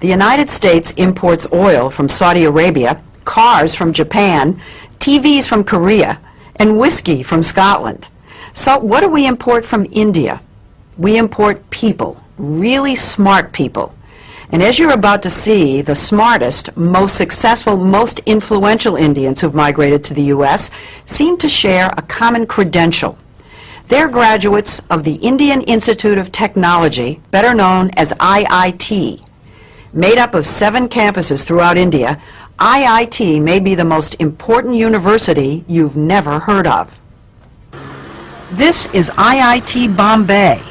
The United States imports oil from Saudi Arabia, cars from Japan, TVs from Korea, and whiskey from Scotland. So what do we import from India? We import people, really smart people. And as you're about to see, the smartest, most successful, most influential Indians who've migrated to the U.S. seem to share a common credential. They're graduates of the Indian Institute of Technology, better known as IIT. Made up of 7 campuses throughout India, IIT may be the most important university you've never heard of. This is IIT Bombay.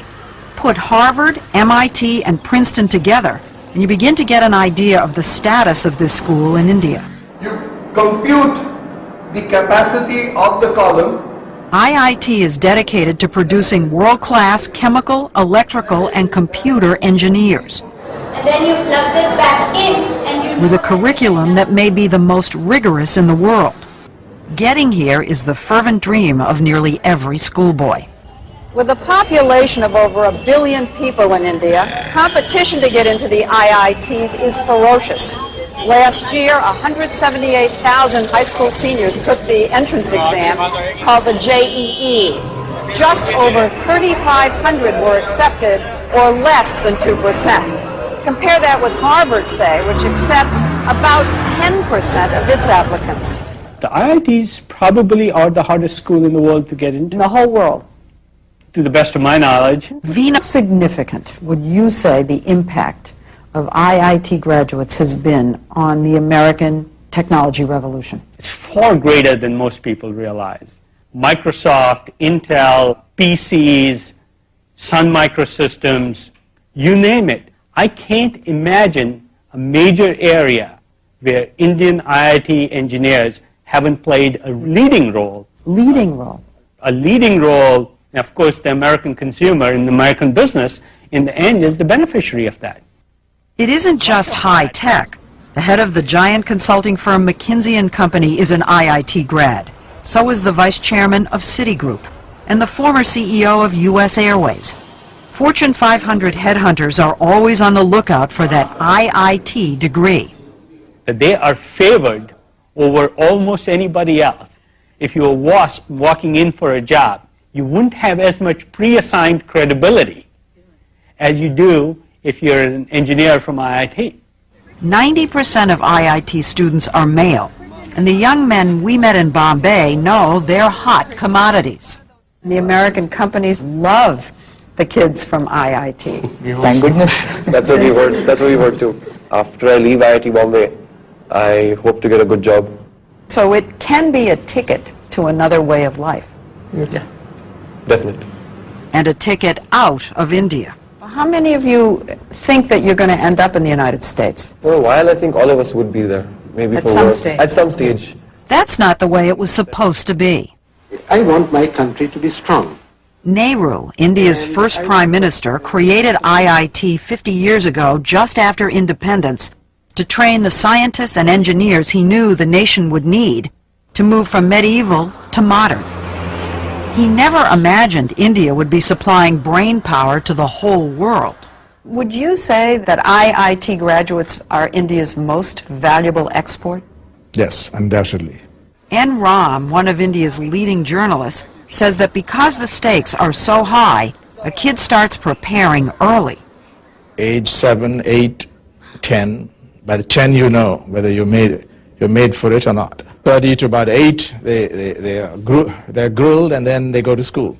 Put Harvard, MIT, and Princeton together, and you begin to get an idea of the status of this school in India. You compute the capacity of the column. IIT is dedicated to producing world-class chemical, electrical, and computer engineers. And then you plug this back in and you... With a curriculum that may be the most rigorous in the world. Getting here is the fervent dream of nearly every schoolboy. With a population of over 1 billion people in India, competition to get into the IITs is ferocious. Last year, 178,000 high school seniors took the entrance exam called the JEE. Just over 3,500 were accepted, or less than 2%. Compare that with Harvard, say, which accepts about 10% of its applicants. The IITs probably are the hardest school in the world to get into. In the whole world. To the best of my knowledge. Veena, significant would you say the impact of IIT graduates has been on the American technology revolution? It's far greater than most people realize. Microsoft, Intel, PCs, Sun Microsystems, you name it. I can't imagine a major area where Indian IIT engineers haven't played a leading role. Leading role. A leading role, and of course the American consumer and the American business in the end is the beneficiary of that. It isn't just high tech. The head of the giant consulting firm McKinsey & Company is an IIT grad. So is the vice chairman of Citigroup and the former CEO of U.S. Airways. Fortune 500 headhunters are always on the lookout for that IIT degree. That they are favored over almost anybody else. If you're a WASP walking in for a job, you wouldn't have as much pre-assigned credibility as you do if you're an engineer from IIT. 90% of IIT students are male, and the young men we met in Bombay know they're hot commodities. The American companies love the kids from IIT. Thank goodness. That's what we heard. That's what we heard too. After I leave IIT Bombay, I hope to get a good job. So it can be a ticket to another way of life. Yes. Yeah, definitely. And a ticket out of India. How many of you think that you're going to end up in the United States? For a while, I think all of us would be there. Maybe at for some work. stage. At some stage. That's not the way it was supposed to be. I want my country to be strong. Nehru, India's first prime minister, created IIT 50 years ago, just after independence, to train the scientists and engineers he knew the nation would need to move from medieval to modern. He never imagined India would be supplying brain power to the whole world. Would you say that IIT graduates are India's most valuable export? Yes, undoubtedly. N. Ram, one of India's leading journalists, says that because the stakes are so high, a kid starts preparing early. Age 7, 8, 10. By the 10 you know whether you're made for it or not. 30 to about 8, they're grilled and then they go to school.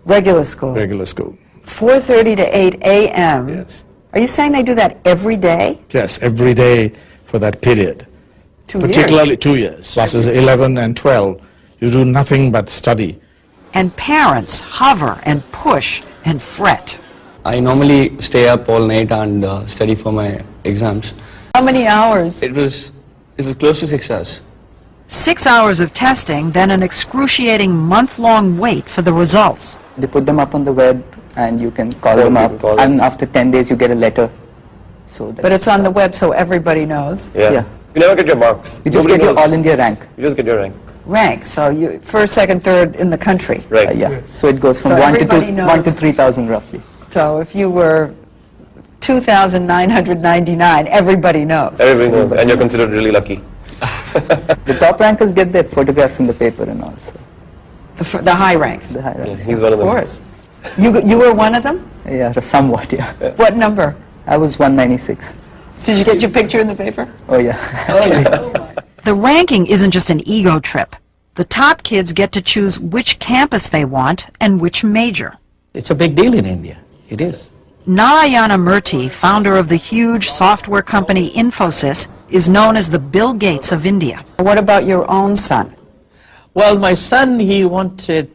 Regular school? Regular school. 4:30 to 8 a.m.? Yes. Are you saying they do that every day? Yes, every day for that period. 2 years? Particularly 2 years. Classes 11 and 12. You do nothing but study. And parents hover and push and fret. I normally stay up all night and study for my exams. How many hours? It was close to 6 hours. 6 hours of testing, then an excruciating month-long wait for the results. They put them up on the web and you can call them up, and after 10 days you get a letter. So but it's on the web so everybody knows? Yeah. You never get your marks. You just get your All India rank. You just get your rank. Rank, so you first, second, third in the country. Right. Yeah. So it goes from So 1 everybody to 3,000 roughly. So if you were 2,999. Everybody knows. Everybody knows, and you're considered really lucky. The top rankers get their photographs in the paper and all. So The high ranks. the high Yeah, ranks. he's one of Of them. course. You were one of them? Yeah, somewhat, yeah. What number? I was 196. Did you get your picture in the paper? Oh, yeah. The ranking isn't just an ego trip. The top kids get to choose which campus they want and which major. It's a big deal in India. It is. Narayana Murthy, founder of the huge software company Infosys, is known as the Bill Gates of India. What about your own son? Well, my son,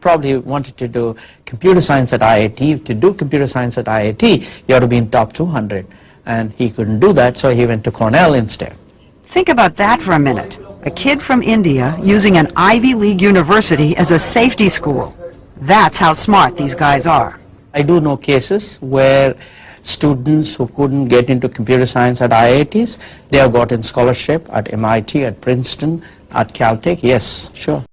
probably wanted to do computer science at IIT. To do computer science at IIT, you have to be in top 200. And he couldn't do that, so he went to Cornell instead. Think about that for a minute. A kid from India using an Ivy League university as a safety school. That's how smart these guys are. I do know cases where students who couldn't get into computer science at IITs, they have gotten scholarship at MIT, at Princeton, at Caltech. Yes, sure.